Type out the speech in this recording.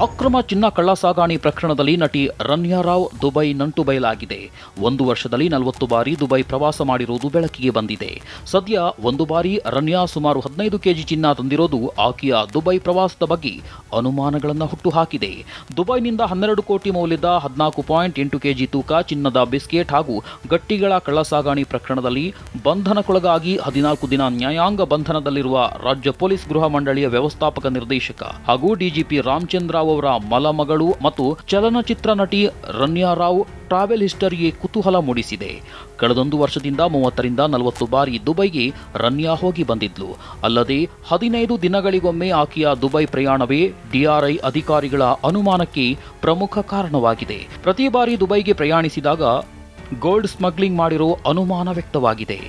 ಅಕ್ರಮ ಚಿನ್ನ ಕಳ್ಳಸಾಗಣೆ ಪ್ರಕರಣದಲ್ಲಿ ನಟಿ ರನ್ಯಾ ರಾವ್ ದುಬೈ ನಂಟು ಬಯಲಾಗಿದೆ. 1 ವರ್ಷದಲ್ಲಿ 40 ಬಾರಿ ದುಬೈ ಪ್ರವಾಸ ಮಾಡಿರುವುದು ಬೆಳಕಿಗೆ ಬಂದಿದೆ. ಸದ್ಯ ಒಂದು ಬಾರಿ ರನ್ಯಾ ಸುಮಾರು 15 ಕೆಜಿ ಚಿನ್ನ ತಂದಿರೋದು ಆಕೆಯ ದುಬೈ ಪ್ರವಾಸದ ಬಗ್ಗೆ ಅನುಮಾನಗಳನ್ನು ಹುಟ್ಟುಹಾಕಿದೆ. ದುಬೈನಿಂದ 12 ಕೋಟಿ ಮೌಲ್ಯದ 14.8 ಕೆಜಿ ತೂಕ ಚಿನ್ನದ ಬಿಸ್ಕೆಟ್ ಹಾಗೂ ಗಟ್ಟಿಗಳ ಕಳ್ಳಸಾಗಣೆ ಪ್ರಕರಣದಲ್ಲಿ ಬಂಧನಕ್ಕೊಳಗಾಗಿ 14 ದಿನ ನ್ಯಾಯಾಂಗ ಬಂಧನದಲ್ಲಿರುವ ರಾಜ್ಯ ಪೊಲೀಸ್ ಗೃಹ ಮಂಡಳಿಯ ವ್ಯವಸ್ಥಾಪಕ ನಿರ್ದೇಶಕ ಹಾಗೂ ಡಿಜಿಪಿ ರಾಮಚಂದ್ರ ಅವರ ಮಲಮಗಳು ಮತ್ತು ಚಲನಚಿತ್ರ ನಟಿ ರನ್ಯಾ ರಾವ್ ಟ್ರಾವೆಲ್ ಹಿಸ್ಟರಿಗೆ ಕುತೂಹಲ ಮೂಡಿಸಿದೆ. ಕಳೆದೊಂದು ವರ್ಷದಿಂದ 30 ರಿಂದ 40 ಬಾರಿ ದುಬೈಗೆ ರನ್ಯಾ ಹೋಗಿ ಬಂದಿದ್ಲು. ಅಲ್ಲದೆ 15 ದಿನಗಳಿಗೊಮ್ಮೆ ಆಕೆಯ ದುಬೈ ಪ್ರಯಾಣವೇ ಡಿಆರ್ಐ ಅಧಿಕಾರಿಗಳ ಅನುಮಾನಕ್ಕೆ ಪ್ರಮುಖ ಕಾರಣವಾಗಿದೆ. ಪ್ರತಿ ಬಾರಿ ದುಬೈಗೆ ಪ್ರಯಾಣಿಸಿದಾಗ ಗೋಲ್ಡ್ ಸ್ಮಗ್ಲಿಂಗ್ ಮಾಡಿರೋ ಅನುಮಾನ ವ್ಯಕ್ತವಾಗಿದೆ.